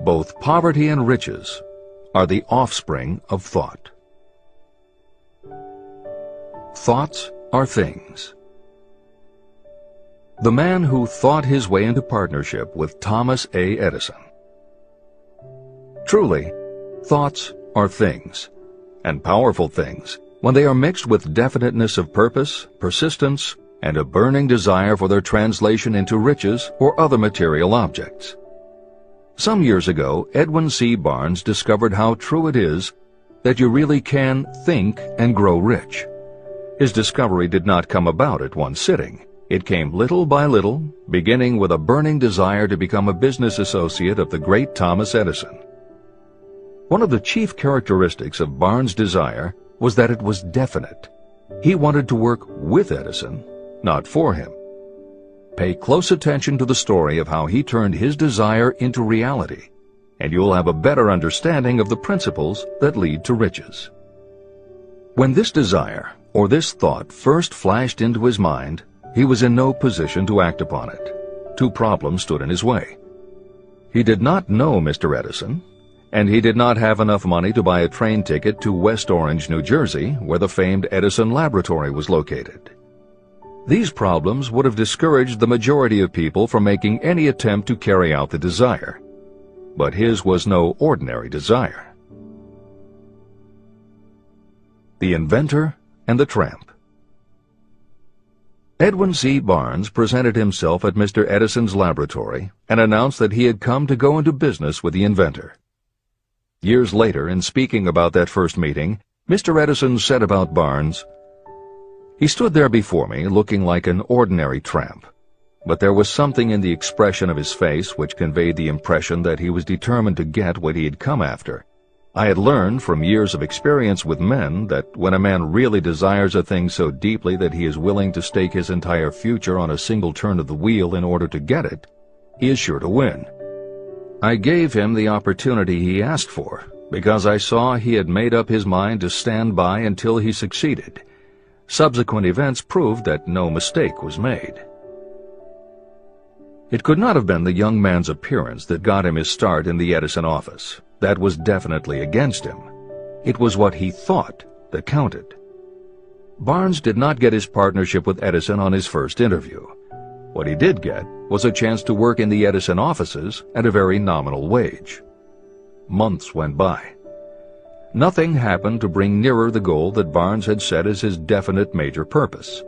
Both poverty and riches are the offspring of thought. Thoughts are things. The man who thought his way into partnership with Thomas A. Edison. Truly, thoughts are things, and powerful things, when they are mixed with definiteness of purpose, persistence, and a burning desire for their translation into riches or other material objects. Some years ago, Edwin C. Barnes discovered how true it is that you really can think and grow rich. His discovery did not come about at one sitting. It came little by little, beginning with a burning desire to become a business associate of the great Thomas Edison. One of the chief characteristics of Barnes' desire was that it was definite. He wanted to work with Edison, not for him. Pay close attention to the story of how he turned his desire into reality, and you'll have a better understanding of the principles that lead to riches. When this desire, or this thought, first flashed into his mind, he was in no position to act upon it. Two problems stood in his way. He did not know Mr. Edison, and he did not have enough money to buy a train ticket to West Orange, New Jersey, where the famed Edison Laboratory was located. These problems would have discouraged the majority of people from making any attempt to carry out the desire. But his was no ordinary desire. The Inventor and the Tramp. Edwin C. Barnes presented himself at Mr. Edison's laboratory and announced that he had come to go into business with the inventor. Years later, in speaking about that first meeting, Mr. Edison said about Barnes, "He stood there before me looking like an ordinary tramp, but there was something in the expression of his face which conveyed the impression that he was determined to get what he had come after. I had learned from years of experience with men that when a man really desires a thing so deeply that he is willing to stake his entire future on a single turn of the wheel in order to get it, he is sure to win. I gave him the opportunity he asked for, because I saw he had made up his mind to stand by until he succeeded. Subsequent events proved that no mistake was made." It could not have been the young man's appearance that got him his start in the Edison office. That was definitely against him. It was what he thought that counted. Barnes did not get his partnership with Edison on his first interview. What he did get was a chance to work in the Edison offices at a very nominal wage. Months went by. Nothing happened to bring nearer the goal that Barnes had set as his definite major purpose.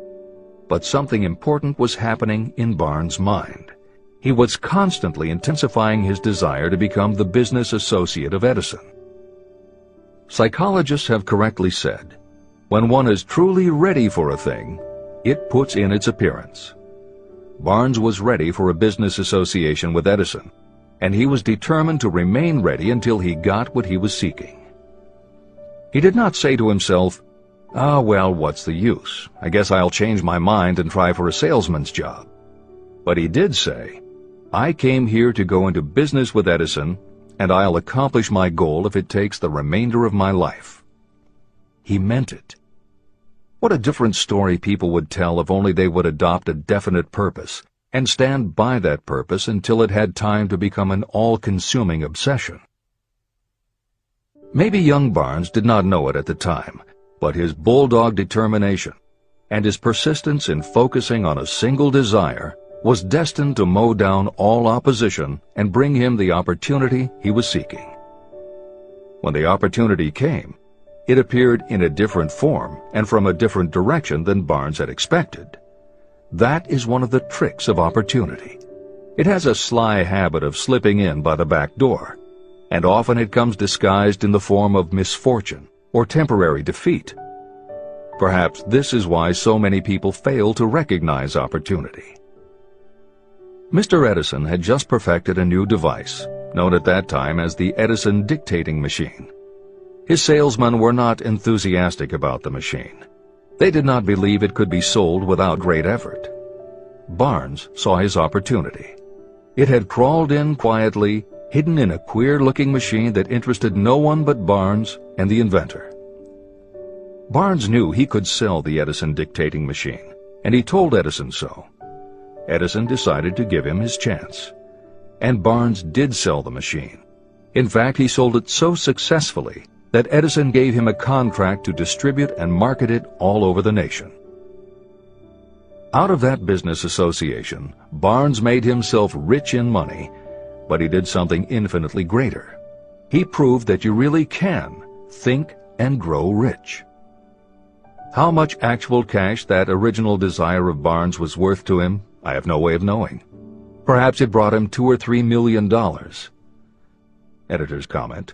But something important was happening in Barnes' mind. He was constantly intensifying his desire to become the business associate of Edison. Psychologists have correctly said, when one is truly ready for a thing, it puts in its appearance. Barnes was ready for a business association with Edison, and he was determined to remain ready until he got what he was seeking. He did not say to himself, well, what's the use? I guess I'll change my mind and try for a salesman's job. But he did say, I came here to go into business with Edison, and I'll accomplish my goal if it takes the remainder of my life. He meant it. What a different story people would tell if only they would adopt a definite purpose and stand by that purpose until it had time to become an all-consuming obsession. Maybe young Barnes did not know it at the time, but his bulldog determination and his persistence in focusing on a single desire was destined to mow down all opposition and bring him the opportunity he was seeking. When the opportunity came, it appeared in a different form and from a different direction than Barnes had expected. That is one of the tricks of opportunity. It has a sly habit of slipping in by the back door, and often it comes disguised in the form of misfortune or temporary defeat. Perhaps this is why so many people fail to recognize opportunity. Mr. Edison had just perfected a new device, known at that time as the Edison dictating machine. His salesmen were not enthusiastic about the machine. They did not believe it could be sold without great effort. Barnes saw his opportunity. It had crawled in quietly, hidden in a queer-looking machine that interested no one but Barnes and the inventor. Barnes knew he could sell the Edison dictating machine, and he told Edison so. Edison decided to give him his chance. And Barnes did sell the machine. In fact, he sold it so successfully that Edison gave him a contract to distribute and market it all over the nation. Out of that business association, Barnes made himself rich in money, but he did something infinitely greater. He proved that you really can think and grow rich. How much actual cash that original desire of Barnes was worth to him, I have no way of knowing. Perhaps it brought him $2 or $3 million. Editor's comment: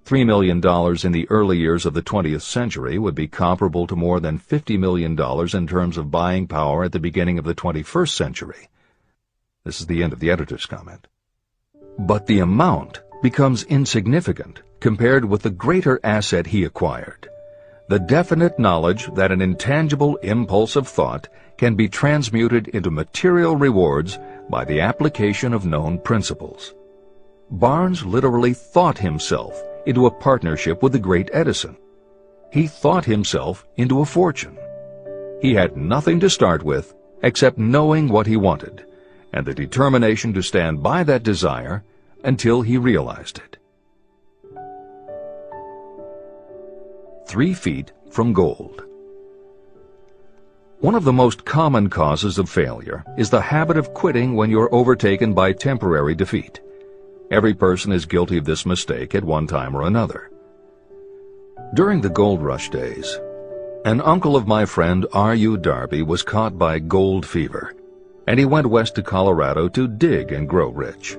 $3 million in the early years of the 20th century would be comparable to more than $50 million in terms of buying power at the beginning of the 21st century. This is the end of the editor's comment. But the amount becomes insignificant compared with the greater asset he acquired: the definite knowledge that an intangible impulse of thought can be transmuted into material rewards by the application of known principles. Barnes literally thought himself into a partnership with the great Edison. He thought himself into a fortune. He had nothing to start with except knowing what he wanted and the determination to stand by that desire until he realized it. 3 feet from gold. One of the most common causes of failure is the habit of quitting when you're overtaken by temporary defeat. Every person is guilty of this mistake at one time or another. During the gold rush days, an uncle of my friend R.U. Darby was caught by gold fever, and he went west to Colorado to dig and grow rich.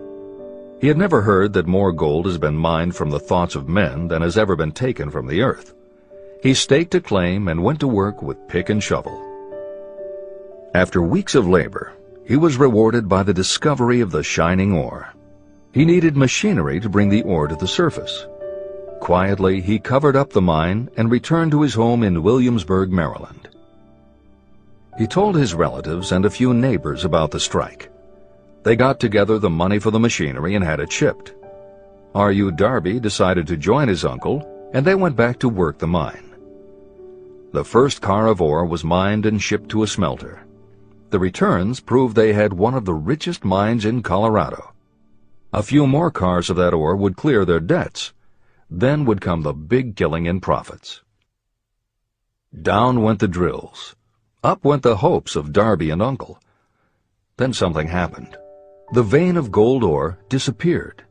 He had never heard that more gold has been mined from the thoughts of men than has ever been taken from the earth. He staked a claim and went to work with pick and shovel. After weeks of labor, he was rewarded by the discovery of the shining ore. He needed machinery to bring the ore to the surface. Quietly, he covered up the mine and returned to his home in Williamsburg, Maryland. He told his relatives and a few neighbors about the strike. They got together the money for the machinery and had it shipped. R.U. Darby decided to join his uncle, and they went back to work the mine. The first car of ore was mined and shipped to a smelter. The returns proved they had one of the richest mines in Colorado. A few more cars of that ore would clear their debts. Then would come the big killing in profits. Down went the drills. Up went the hopes of Darby and Uncle. Then something happened. The vein of gold ore disappeared.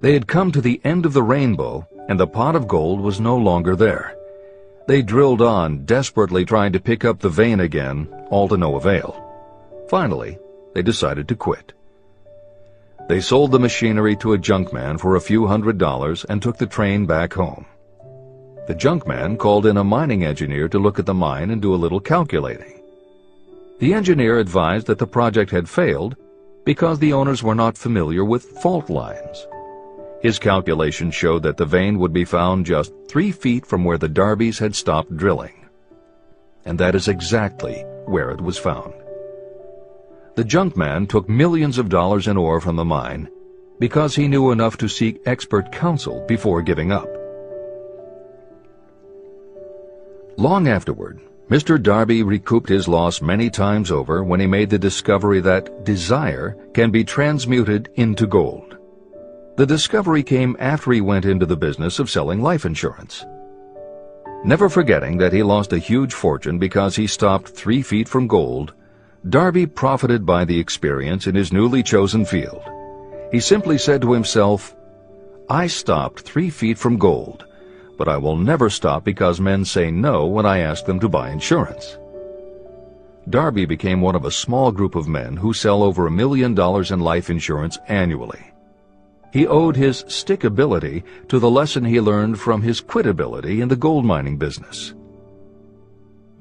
They had come to the end of the rainbow, and the pot of gold was no longer there. They drilled on, desperately trying to pick up the vein again, all to no avail. Finally, they decided to quit. They sold the machinery to a junkman for a few $100s and took the train back home. The junkman called in a mining engineer to look at the mine and do a little calculating. The engineer advised that the project had failed because the owners were not familiar with fault lines. His calculations showed that the vein would be found just 3 feet from where the Darbys had stopped drilling. And that is exactly where it was found. The junkman took millions of dollars in ore from the mine because he knew enough to seek expert counsel before giving up. Long afterward, Mr. Darby recouped his loss many times over when he made the discovery that desire can be transmuted into gold. The discovery came after he went into the business of selling life insurance. Never forgetting that he lost a huge fortune because he stopped 3 feet from gold, Darby profited by the experience in his newly chosen field. He simply said to himself, "I stopped 3 feet from gold, but I will never stop because men say no when I ask them to buy insurance." Darby became one of a small group of men who sell over $1 million in life insurance annually. He owed his stickability to the lesson he learned from his quitability in the gold mining business.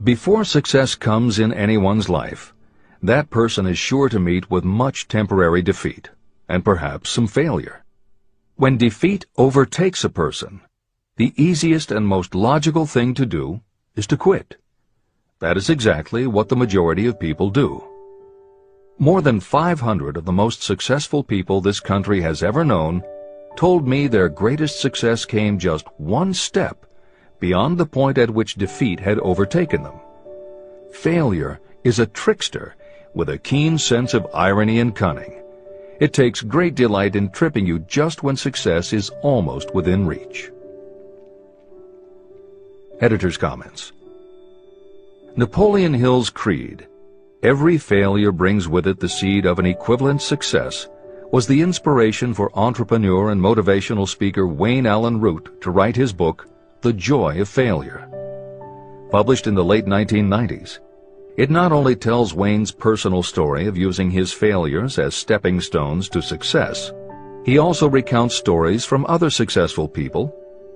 Before success comes in anyone's life, that person is sure to meet with much temporary defeat, and perhaps some failure. When defeat overtakes a person, the easiest and most logical thing to do is to quit. That is exactly what the majority of people do. More than 500 of the most successful people this country has ever known told me their greatest success came just one step beyond the point at which defeat had overtaken them. Failure is a trickster with a keen sense of irony and cunning. It takes great delight in tripping you just when success is almost within reach. Editor's comments. Napoleon Hill's creed, "Every failure brings with it the seed of an equivalent success," was the inspiration for entrepreneur and motivational speaker Wayne Allen Root to write his book, The Joy of Failure. Published in the late 1990s, it not only tells Wayne's personal story of using his failures as stepping stones to success, he also recounts stories from other successful people,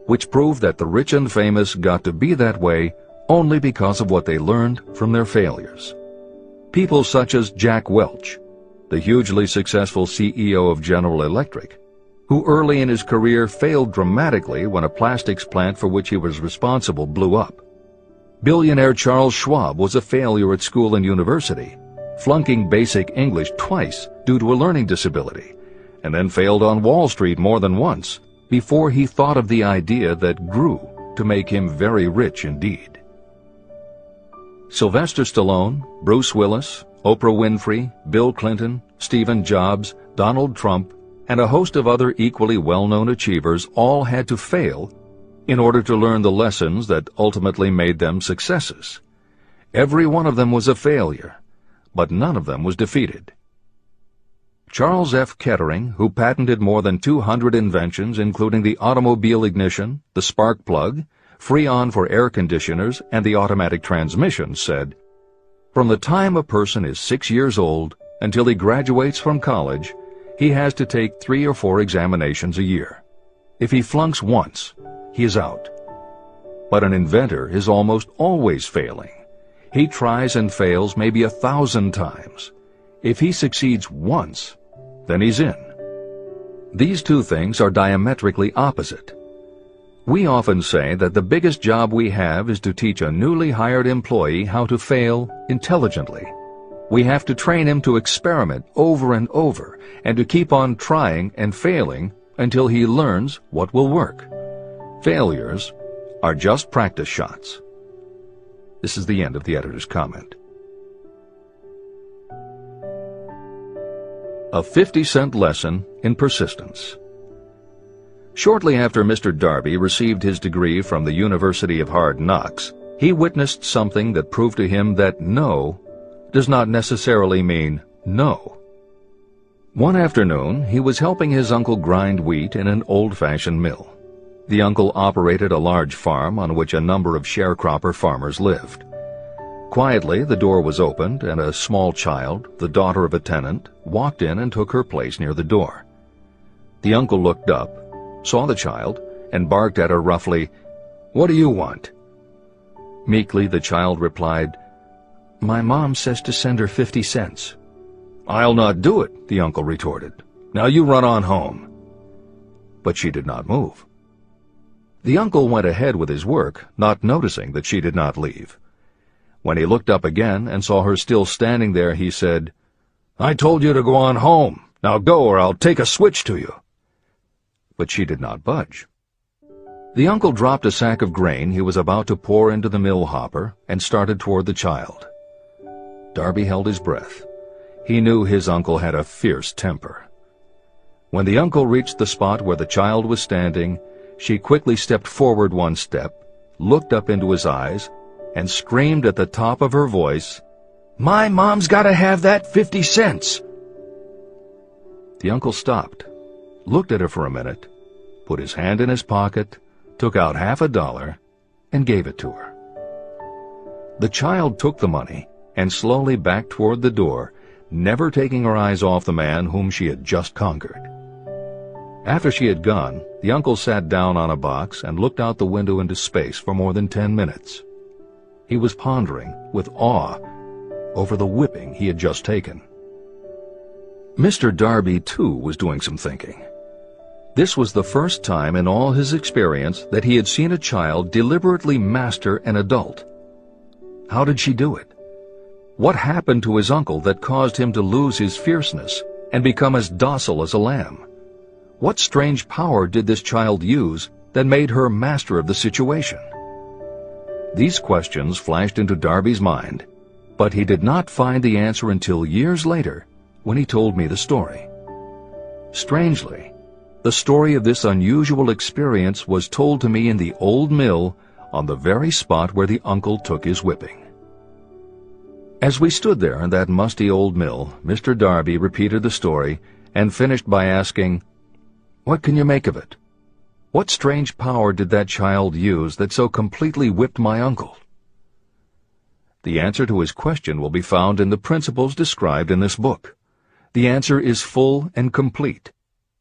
which prove that the rich and famous got to be that way only because of what they learned from their failures. People such as Jack Welch, the hugely successful CEO of General Electric, who early in his career failed dramatically when a plastics plant for which he was responsible blew up. Billionaire Charles Schwab was a failure at school and university, flunking basic English twice due to a learning disability, and then failed on Wall Street more than once before he thought of the idea that grew to make him very rich indeed. Sylvester Stallone, Bruce Willis, Oprah Winfrey, Bill Clinton, Stephen Jobs, Donald Trump, and a host of other equally well-known achievers all had to fail in order to learn the lessons that ultimately made them successes. Every one of them was a failure, but none of them was defeated. Charles F. Kettering, who patented more than 200 inventions including the automobile ignition, the spark plug, Freon for air conditioners, and the automatic transmission, said, "From the time a person is 6 years old until he graduates from college, he has to take 3 or 4 examinations a year. If he flunks once, he is out. But an inventor is almost always failing. He tries and fails maybe 1,000 times. If he succeeds once, then he's in." These two things are diametrically opposite. We often say that the biggest job we have is to teach a newly hired employee how to fail intelligently. We have to train him to experiment over and over and to keep on trying and failing until he learns what will work. Failures are just practice shots. This is the end of the editor's comment. A 50-cent lesson in persistence. Shortly after Mr. Darby received his degree from the University of Hard Knocks, he witnessed something that proved to him that no does not necessarily mean no. One afternoon, he was helping his uncle grind wheat in an old-fashioned mill. The uncle operated a large farm on which a number of sharecropper farmers lived. Quietly, the door was opened, and a small child, the daughter of a tenant, walked in and took her place near the door. The uncle looked up, saw the child, and barked at her roughly, "What do you want?" Meekly, the child replied, "My mom says to send her 50 cents. "I'll not do it," the uncle retorted. "Now you run on home." But she did not move. The uncle went ahead with his work, not noticing that she did not leave. When he looked up again and saw her still standing there, he said, "I told you to go on home. Now go, or I'll take a switch to you." But she did not budge. The uncle dropped a sack of grain he was about to pour into the mill hopper and started toward the child. Darby held his breath. He knew his uncle had a fierce temper. When the uncle reached the spot where the child was standing, she quickly stepped forward one step, looked up into his eyes, and screamed at the top of her voice, "My mom's got to have that 50 cents!" The uncle stopped, looked at her for a minute, put his hand in his pocket, took out $50, and gave it to her. The child took the money and slowly backed toward the door, never taking her eyes off the man whom she had just conquered. After she had gone, the uncle sat down on a box and looked out the window into space for more than 10 minutes. He was pondering, with awe, over the whipping he had just taken. Mr. Darby, too, was doing some thinking. This was the first time in all his experience that he had seen a child deliberately master an adult. How did she do it? What happened to his uncle that caused him to lose his fierceness and become as docile as a lamb? What strange power did this child use that made her master of the situation? These questions flashed into Darby's mind, But he did not find the answer until years later, when he told me the story. Strangely, the story of this unusual experience was told to me in the old mill on the very spot where the uncle took his whipping. As we stood there in that musty old mill, Mr. Darby repeated the story and finished by asking, "What can you make of it? What strange power did that child use that so completely whipped my uncle?" The answer to his question will be found in the principles described in this book. The answer is full and complete.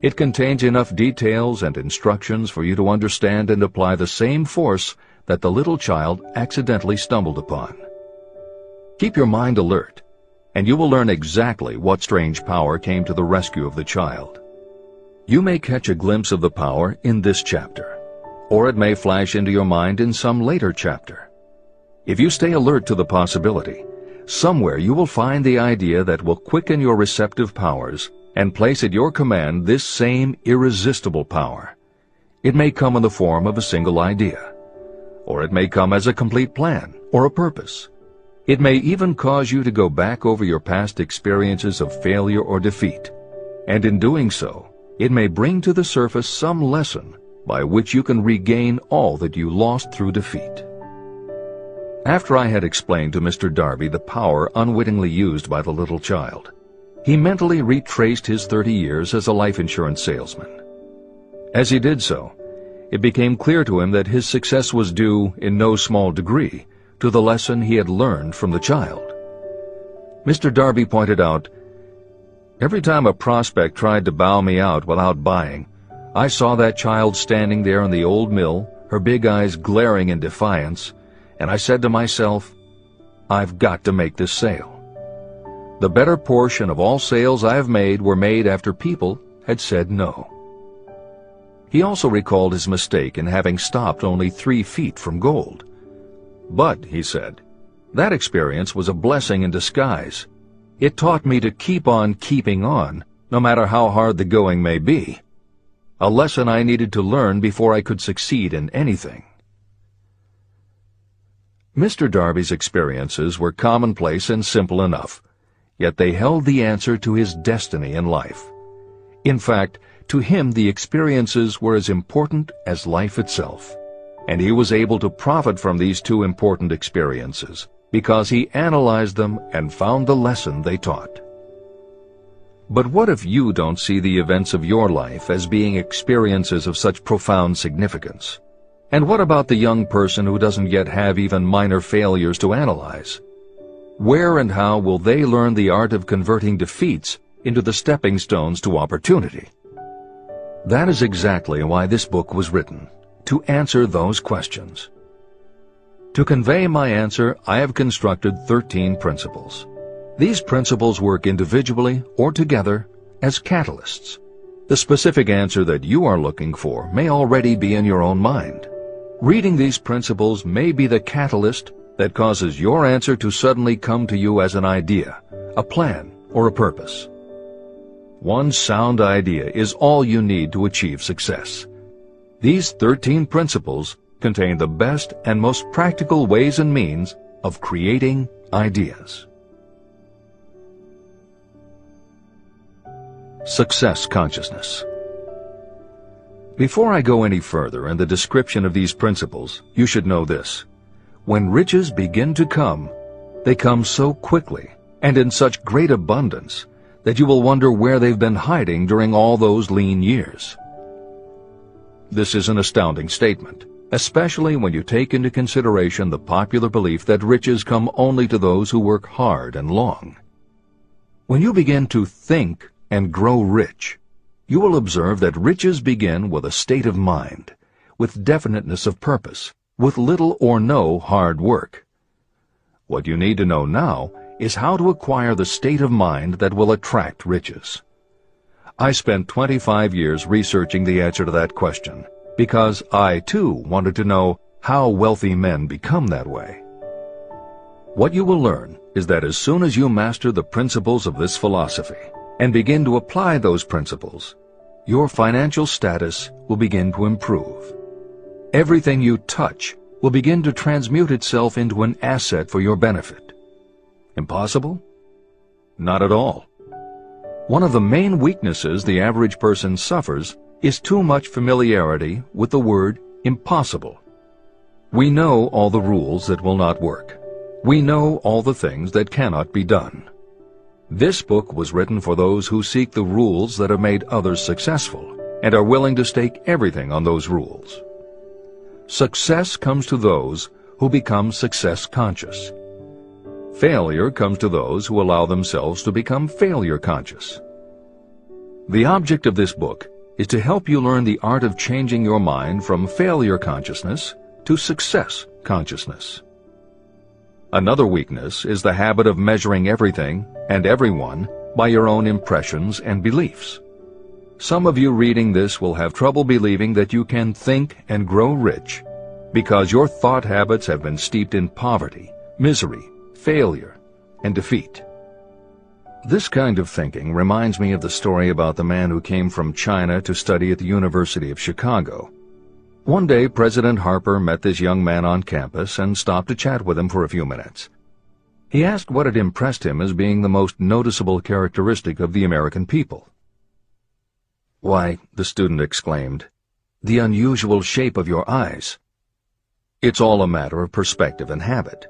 It contains enough details and instructions for you to understand and apply the same force that the little child accidentally stumbled upon. Keep your mind alert, and you will learn exactly what strange power came to the rescue of the child. You may catch a glimpse of the power in this chapter, or it may flash into your mind in some later chapter. If you stay alert to the possibility, somewhere you will find the idea that will quicken your receptive powers and place at your command this same irresistible power. It may come in the form of a single idea, or it may come as a complete plan or a purpose. It may even cause you to go back over your past experiences of failure or defeat, and in doing so, it may bring to the surface some lesson by which you can regain all that you lost through defeat. After I had explained to Mr. Darby the power unwittingly used by the little child, he mentally retraced his 30 years as a life insurance salesman. As he did so, it became clear to him that his success was due, in no small degree, to the lesson he had learned from the child. Mr. Darby pointed out, "Every time a prospect tried to bow me out without buying, I saw that child standing there in the old mill, her big eyes glaring in defiance, and I said to myself, I've got to make this sale. The better portion of all sales I have made were made after people had said no." He also recalled his mistake in having stopped only 3 feet from gold. "But," he said, "that experience was a blessing in disguise. It taught me to keep on keeping on, no matter how hard the going may be. A lesson I needed to learn before I could succeed in anything." Mr. Darby's experiences were commonplace and simple enough, yet they held the answer to his destiny in life. In fact, to him the experiences were as important as life itself, and he was able to profit from these 2 important experiences because he analyzed them and found the lesson they taught. But what if you don't see the events of your life as being experiences of such profound significance? And what about the young person who doesn't yet have even minor failures to analyze? Where and how will they learn the art of converting defeats into the stepping stones to opportunity? That is exactly why this book was written, to answer those questions. To convey my answer, I have constructed 13 principles. These principles work individually or together as catalysts. The specific answer that you are looking for may already be in your own mind. Reading these principles may be the catalyst that causes your answer to suddenly come to you as an idea, a plan, or a purpose. One sound idea is all you need to achieve success. These 13 principles contain the best and most practical ways and means of creating ideas. Success consciousness. Before I go any further in the description of these principles, you should know this. When riches begin to come, they come so quickly and in such great abundance that you will wonder where they've been hiding during all those lean years. This is an astounding statement, especially when you take into consideration the popular belief that riches come only to those who work hard and long. When you begin to think and grow rich, you will observe that riches begin with a state of mind, with definiteness of purpose, with little or no hard work. What you need to know now is how to acquire the state of mind that will attract riches. I spent 25 years researching the answer to that question, because I, too, wanted to know how wealthy men become that way. What you will learn is that as soon as you master the principles of this philosophy and begin to apply those principles, your financial status will begin to improve. Everything you touch will begin to transmute itself into an asset for your benefit. Impossible? Not at all. One of the main weaknesses the average person suffers is too much familiarity with the word impossible. We know all the rules that will not work. We know all the things that cannot be done. This book was written for those who seek the rules that have made others successful and are willing to stake everything on those rules. Success comes to those who become success conscious. Failure comes to those who allow themselves to become failure conscious. The object of this book is to help you learn the art of changing your mind from failure consciousness to success consciousness. Another weakness is the habit of measuring everything and everyone by your own impressions and beliefs. Some of you reading this will have trouble believing that you can think and grow rich because your thought habits have been steeped in poverty, misery, failure, and defeat. This kind of thinking reminds me of the story about the man who came from China to study at the University of Chicago. One day, President Harper met this young man on campus and stopped to chat with him for a few minutes. He asked what had impressed him as being the most noticeable characteristic of the American people. "Why," the student exclaimed, "the unusual shape of your eyes." It's all a matter of perspective and habit.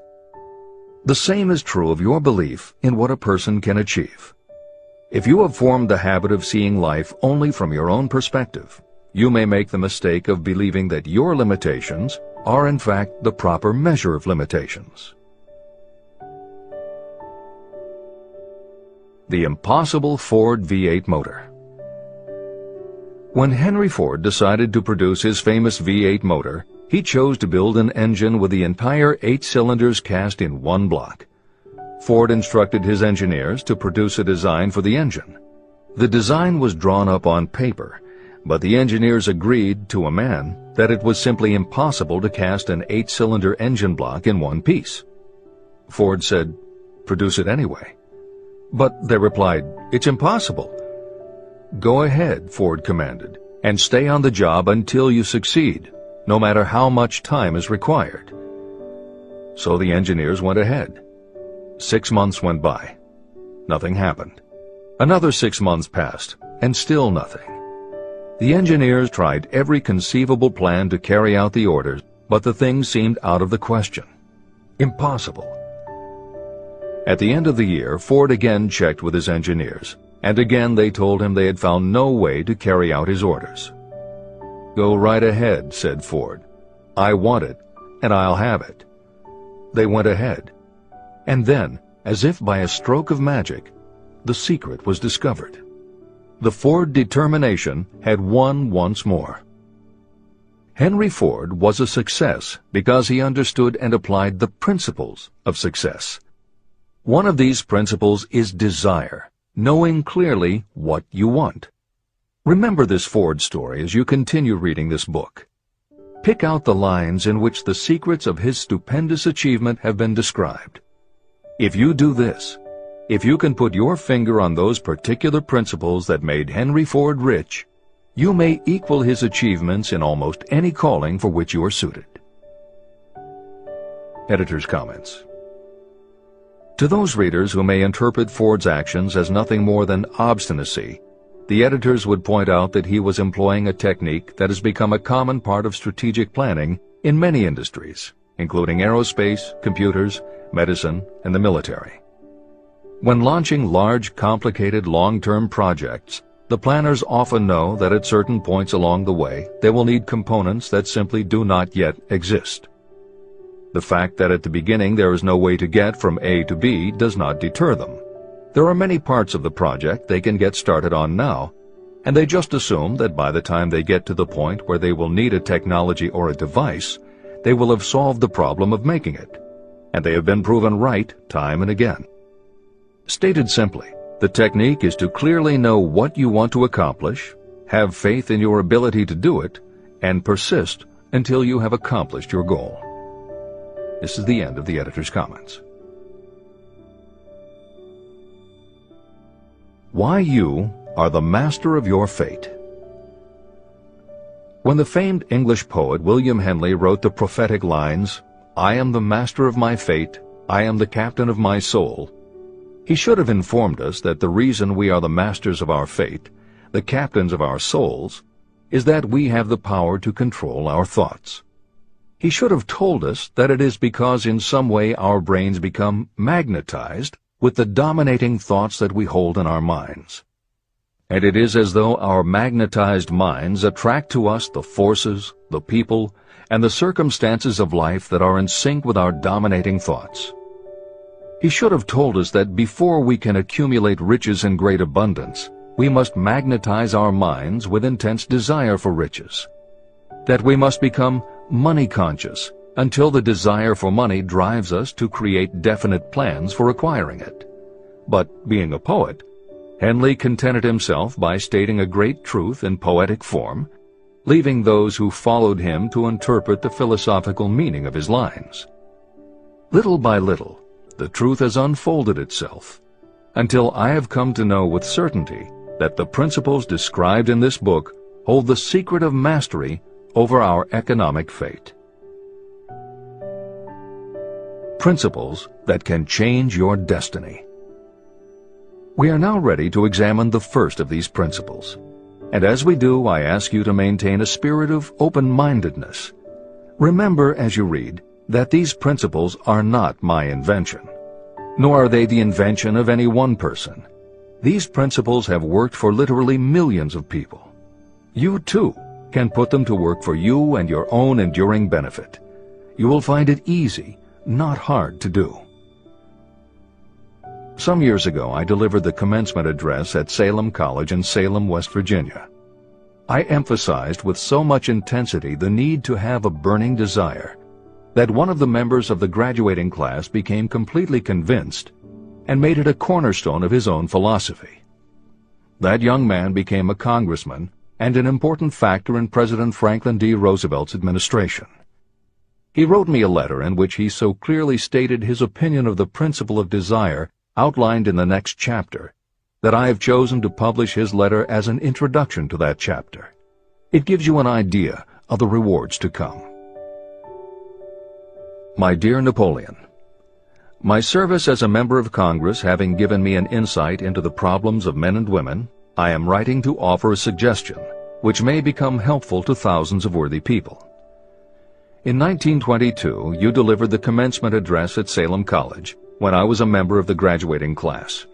The same is true of your belief in what a person can achieve. If you have formed the habit of seeing life only from your own perspective, you may make the mistake of believing that your limitations are in fact the proper measure of limitations. The impossible Ford V8 motor. When Henry Ford decided to produce his famous V8 motor, he chose to build an engine with the entire 8 cylinders cast in one block. Ford instructed his engineers to produce a design for the engine. The design was drawn up on paper, but the engineers agreed to a man that it was simply impossible to cast an 8-cylinder engine block in one piece. Ford said, "Produce it anyway." But they replied, "It's impossible." "Go ahead," Ford commanded, "and stay on the job until you succeed, no matter how much time is required." So the engineers went ahead. 6 months went by. Nothing happened. Another 6 months passed, and still nothing. The engineers tried every conceivable plan to carry out the orders, but the thing seemed out of the question. Impossible. At the end of the year, Ford again checked with his engineers, and again they told him they had found no way to carry out his orders. "Go right ahead," said Ford. "I want it, and I'll have it." They went ahead. And then, as if by a stroke of magic, the secret was discovered. The Ford determination had won once more. Henry Ford was a success because he understood and applied the principles of success. One of these principles is desire, knowing clearly what you want. Remember this Ford story as you continue reading this book. Pick out the lines in which the secrets of his stupendous achievement have been described. If you do this, if you can put your finger on those particular principles that made Henry Ford rich, you may equal his achievements in almost any calling for which you are suited. Editor's comments. To those readers who may interpret Ford's actions as nothing more than obstinacy, the editors would point out that he was employing a technique that has become a common part of strategic planning in many industries, including aerospace, computers, medicine, and the military. When launching large, complicated, long-term projects, the planners often know that at certain points along the way they will need components that simply do not yet exist. The fact that at the beginning there is no way to get from A to B does not deter them. There are many parts of the project they can get started on now, and they just assume that by the time they get to the point where they will need a technology or a device, they will have solved the problem of making it, and they have been proven right time and again. Stated simply, the technique is to clearly know what you want to accomplish, have faith in your ability to do it, and persist until you have accomplished your goal. This is the end of the editor's comments. Why you are the master of your fate. When the famed English poet William Henley wrote the prophetic lines, "I am the master of my fate, I am the captain of my soul," He should have informed us that the reason we are the masters of our fate, the captains of our souls, is that we have the power to control our thoughts. He should have told us that it is because in some way our brains become magnetized with the dominating thoughts that we hold in our minds. And it is as though our magnetized minds attract to us the forces, the people, and the circumstances of life that are in sync with our dominating thoughts. He should have told us that before we can accumulate riches in great abundance, we must magnetize our minds with intense desire for riches. That we must become money conscious until the desire for money drives us to create definite plans for acquiring it. But being a poet, Henley contented himself by stating a great truth in poetic form, leaving those who followed him to interpret the philosophical meaning of his lines. Little by little, the truth has unfolded itself, until I have come to know with certainty that the principles described in this book hold the secret of mastery over our economic fate. Principles that can change your destiny. We are now ready to examine the first of these principles, and as we do, I ask you to maintain a spirit of open-mindedness. Remember as you read that these principles are not my invention, nor are they the invention of any one person. These principles have worked for literally millions of people. You, too, can put them to work for you and your own enduring benefit. You will find it easy, not hard to do. Some years ago, I delivered the commencement address at Salem College in Salem, West Virginia. I emphasized with so much intensity the need to have a burning desire that one of the members of the graduating class became completely convinced and made it a cornerstone of his own philosophy. That young man became a congressman and an important factor in President Franklin D. Roosevelt's administration. He wrote me a letter in which he so clearly stated his opinion of the principle of desire outlined in the next chapter, that I have chosen to publish his letter as an introduction to that chapter. It gives you an idea of the rewards to come. My dear Napoleon, my service as a member of Congress having given me an insight into the problems of men and women, I am writing to offer a suggestion which may become helpful to thousands of worthy people. In 1922, you delivered the commencement address at Salem College, when I was a member of the graduating class.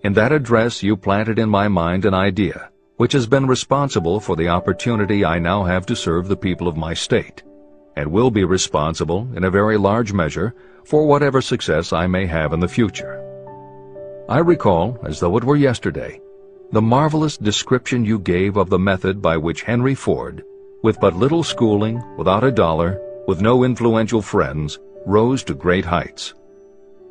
In that address, you planted in my mind an idea, which has been responsible for the opportunity I now have to serve the people of my state, and will be responsible, in a very large measure, for whatever success I may have in the future. I recall, as though it were yesterday, the marvelous description you gave of the method by which Henry Ford, with but little schooling, without a dollar, with no influential friends, rose to great heights.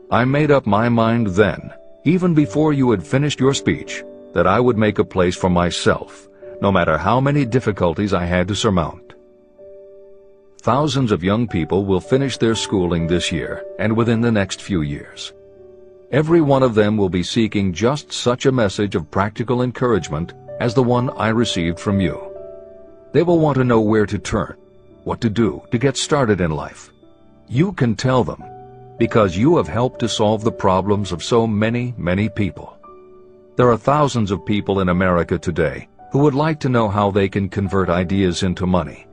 I made up my mind then, even before you had finished your speech, that I would make a place for myself, no matter how many difficulties I had to surmount. Thousands of young people will finish their schooling this year and within the next few years. Every one of them will be seeking just such a message of practical encouragement as the one I received from you. They will want to know where to turn, what to do to get started in life. You can tell them, because you have helped to solve the problems of so many, many people. There are thousands of people in America today who would like to know how they can convert ideas into money.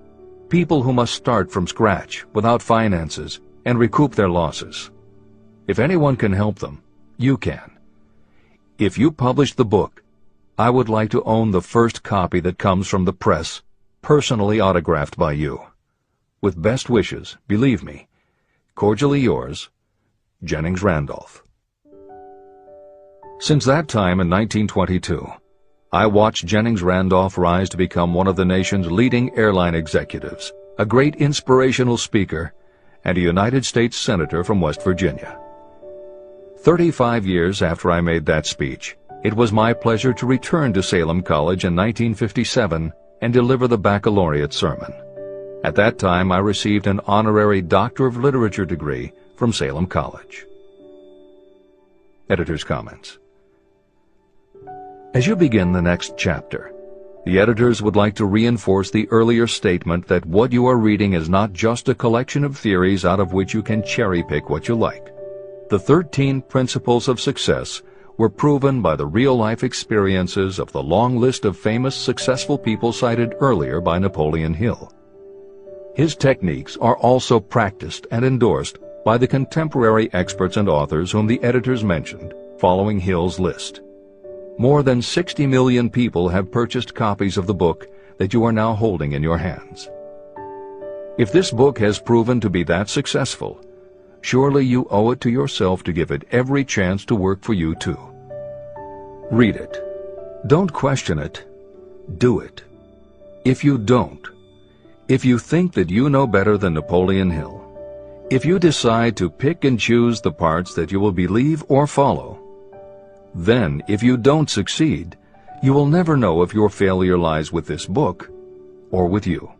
People who must start from scratch, without finances, and recoup their losses. If anyone can help them, you can. If you publish the book, I would like to own the first copy that comes from the press, personally autographed by you. With best wishes, believe me, cordially yours, Jennings Randolph. Since that time in 1922, I watched Jennings Randolph rise to become one of the nation's leading airline executives, a great inspirational speaker, and a United States Senator from West Virginia. 35 years after I made that speech, it was my pleasure to return to Salem College in 1957 and deliver the baccalaureate sermon. At that time, I received an honorary Doctor of Literature degree from Salem College. Editor's comments. As you begin the next chapter, the editors would like to reinforce the earlier statement that what you are reading is not just a collection of theories out of which you can cherry-pick what you like. The 13 principles of success were proven by the real-life experiences of the long list of famous successful people cited earlier by Napoleon Hill. His techniques are also practiced and endorsed by the contemporary experts and authors whom the editors mentioned following Hill's list. More than 60 million people have purchased copies of the book that you are now holding in your hands. If this book has proven to be that successful, surely you owe it to yourself to give it every chance to work for you too. Read it. Don't question it. Do it. If you don't, if you think that you know better than Napoleon Hill, if you decide to pick and choose the parts that you will believe or follow, then if you don't succeed, you will never know if your failure lies with this book or with you.